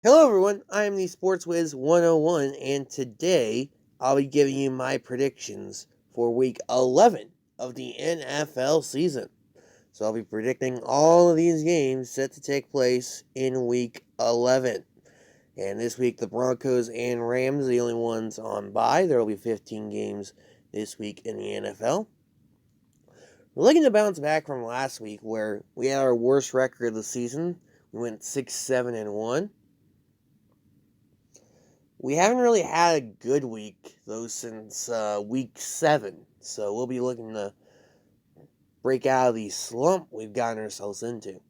Hello everyone, I am the Sports Wiz 101 and today I'll be giving you my predictions for week 11 of the NFL season. So I'll be predicting all of these games set to take place in week 11. And this week the Broncos and Rams are the only ones on bye. There will be 15 games this week in the NFL. We're looking to bounce back from last week where we had our worst record of the season. We went 6-7-1. We haven't really had a good week, though, since week 7. So we'll be looking to break out of the slump we've gotten ourselves into.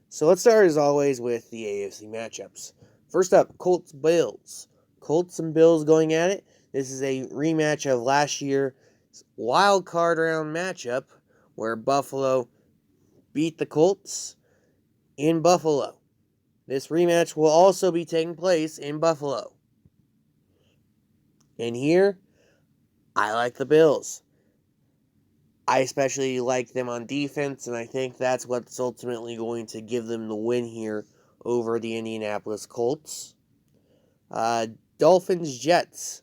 So let's start, as always, with the AFC matchups. First up, Colts-Bills. Colts and Bills going at it. This is a rematch of last year's wild card round matchup where Buffalo beat the Colts in Buffalo. This rematch will also be taking place in Buffalo. And here, I like the Bills. I especially like them on defense, and I think that's what's ultimately going to give them the win here over the Indianapolis Colts. Dolphins Jets.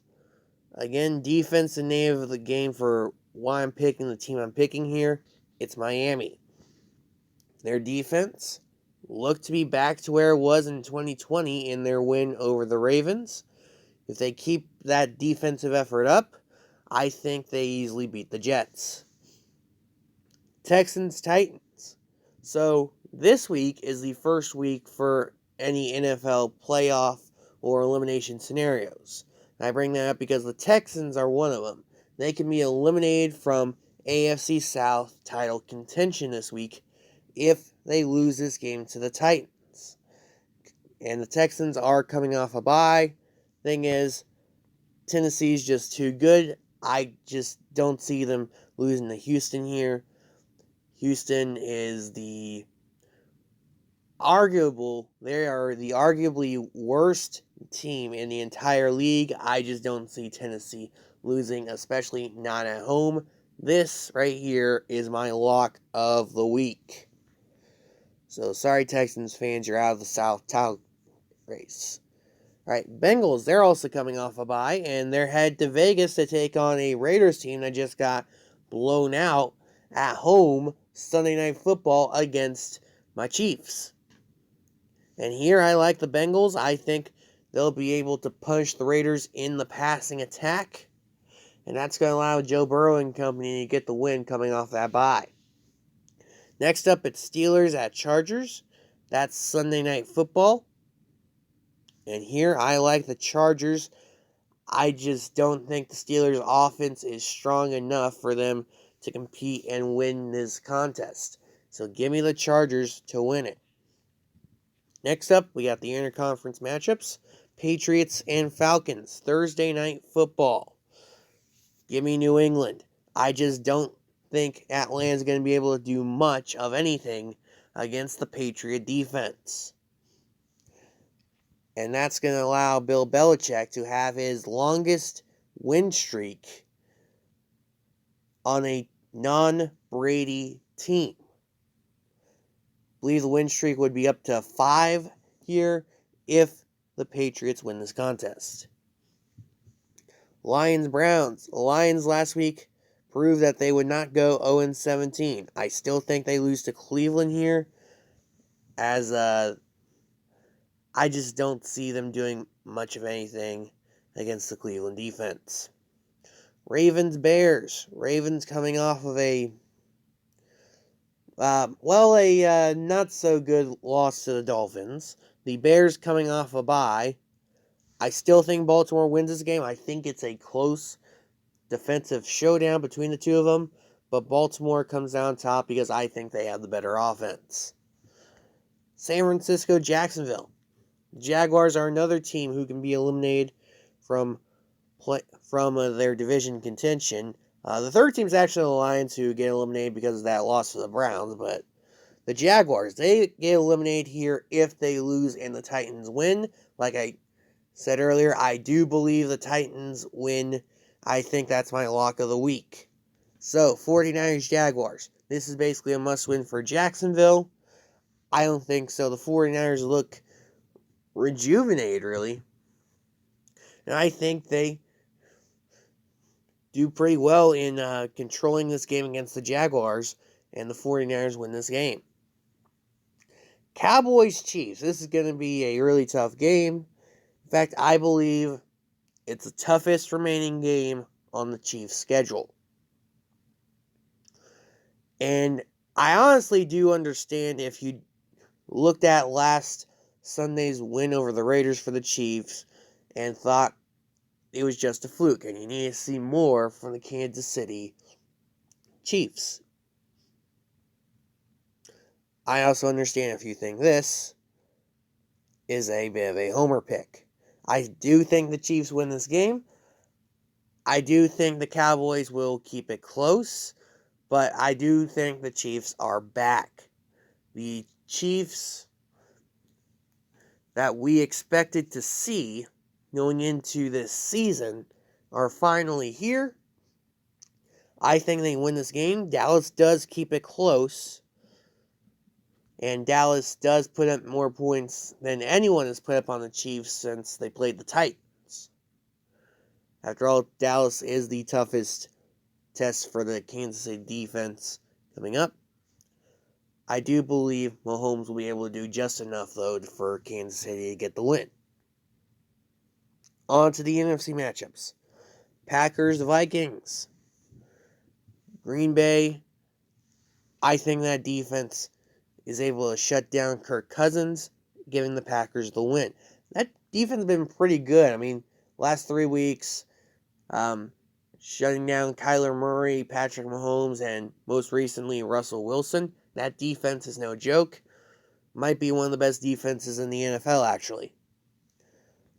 Again, defense the name of the game for why I'm picking the team I'm picking here. It's Miami. Their defense looked to be back to where it was in 2020 in their win over the Ravens. If they keep that defensive effort up, I think they easily beat the Jets. Texans Titans. So this week is the first week for any NFL playoff or elimination scenarios. And I bring that up because the Texans are one of them. They can be eliminated from AFC South title contention this week if they lose this game to the Titans. And the Texans are coming off a bye. Thing is, Tennessee's just too good. I just don't see them losing to Houston here. Houston is they are the arguably worst team in the entire league. I just don't see Tennessee losing, especially not at home. This right here is my lock of the week. So sorry, Texans fans, you're out of the South title race. All right, Bengals, they're also coming off a bye, and they're headed to Vegas to take on a Raiders team that just got blown out at home Sunday Night Football against my Chiefs. And here I like the Bengals. I think they'll be able to punish the Raiders in the passing attack, and that's going to allow Joe Burrow and company to get the win coming off that bye. Next up, it's Steelers at Chargers. That's Sunday Night Football. And here I like the Chargers. I just don't think the Steelers' offense is strong enough for them to compete and win this contest. So give me the Chargers to win it. Next up, we got the interconference matchups. Patriots and Falcons, Thursday Night Football. Give me New England. I just don't think Atlanta's going to be able to do much of anything against the Patriot defense. And that's going to allow Bill Belichick to have his longest win streak on a non-Brady team. I believe the win streak would be up to 5 here if the Patriots win this contest. Lions-Browns. The Lions last week proved that they would not go 0-17. I still think they lose to Cleveland here, as I just don't see them doing much of anything against the Cleveland defense. Ravens-Bears. Ravens coming off of a not so good loss to the Dolphins. The Bears coming off a bye. I still think Baltimore wins this game. I think it's a close defensive showdown between the two of them, but Baltimore comes down top because I think they have the better offense. San Francisco, Jacksonville. Jaguars are another team who can be eliminated from their division contention. The third team is actually the Lions, who get eliminated because of that loss to the Browns, but the Jaguars, they get eliminated here if they lose and the Titans win. Like I said earlier, I do believe the Titans win. I think that's my lock of the week. So, 49ers Jaguars. This is basically a must-win for Jacksonville. I don't think so. The 49ers look rejuvenated, really. And I think they do pretty well in controlling this game against the Jaguars, and the 49ers win this game. Cowboys-Chiefs. This is going to be a really tough game. In fact, I believe it's the toughest remaining game on the Chiefs' schedule. And I honestly do understand if you looked at last Sunday's win over the Raiders for the Chiefs and thought it was just a fluke, and you need to see more from the Kansas City Chiefs. I also understand if you think this is a bit of a homer pick. I do think the Chiefs win this game. I do think the Cowboys will keep it close, but I do think the Chiefs are back. The Chiefs that we expected to see going into this season are finally here. I think they win this game. Dallas does keep it close, and Dallas does put up more points than anyone has put up on the Chiefs since they played the Titans. After all, Dallas is the toughest test for the Kansas City defense coming up. I do believe Mahomes will be able to do just enough, though, for Kansas City to get the win. On to the NFC matchups. Packers-Vikings. Green Bay, I think that defense is able to shut down Kirk Cousins, giving the Packers the win. That defense has been pretty good. I mean, last 3 weeks, shutting down Kyler Murray, Patrick Mahomes, and most recently Russell Wilson. That defense is no joke. Might be one of the best defenses in the NFL, actually.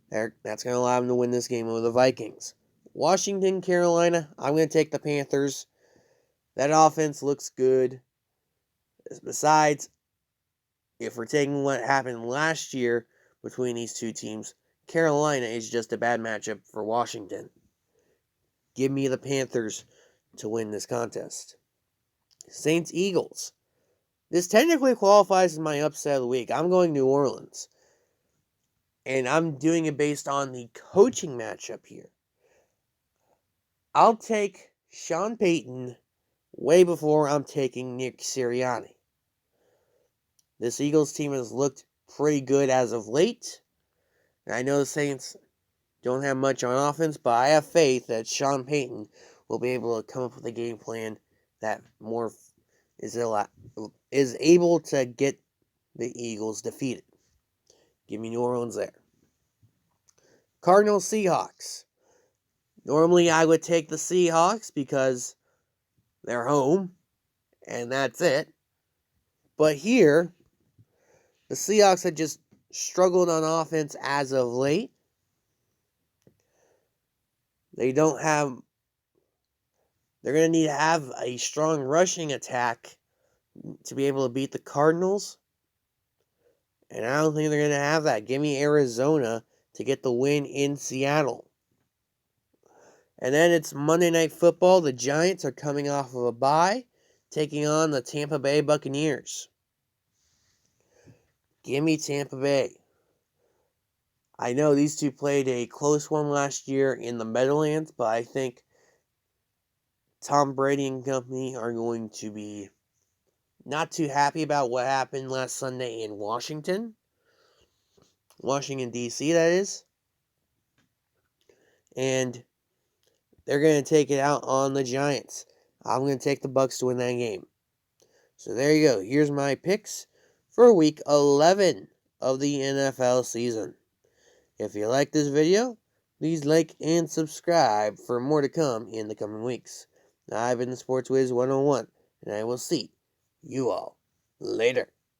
That's going to allow them to win this game over the Vikings. Washington, Carolina, I'm going to take the Panthers. That offense looks good. Besides, if we're taking what happened last year between these two teams, Carolina is just a bad matchup for Washington. Give me the Panthers to win this contest. Saints-Eagles. This technically qualifies as my upset of the week. I'm going New Orleans. And I'm doing it based on the coaching matchup here. I'll take Sean Payton way before I'm taking Nick Sirianni. This Eagles team has looked pretty good as of late. And I know the Saints don't have much on offense, but I have faith that Sean Payton will be able to come up with a game plan that more is able to get the Eagles defeated. Give me New Orleans there. Cardinals Seahawks. Normally I would take the Seahawks because they're home, and that's it. But here, the Seahawks have just struggled on offense as of late. They're going to need to have a strong rushing attack to be able to beat the Cardinals. And I don't think they're going to have that. Give me Arizona to get the win in Seattle. And then it's Monday Night Football. The Giants are coming off of a bye, taking on the Tampa Bay Buccaneers. Give me Tampa Bay. I know these two played a close one last year in the Meadowlands, but I think Tom Brady and company are going to be not too happy about what happened last Sunday in Washington, D.C., that is. And they're going to take it out on the Giants. I'm going to take the Bucs to win that game. So there you go. Here's my picks for Week 11 of the NFL season. If you like this video, please like and subscribe for more to come in the coming weeks. I've been the Sports Wiz 101, and I will see you all later.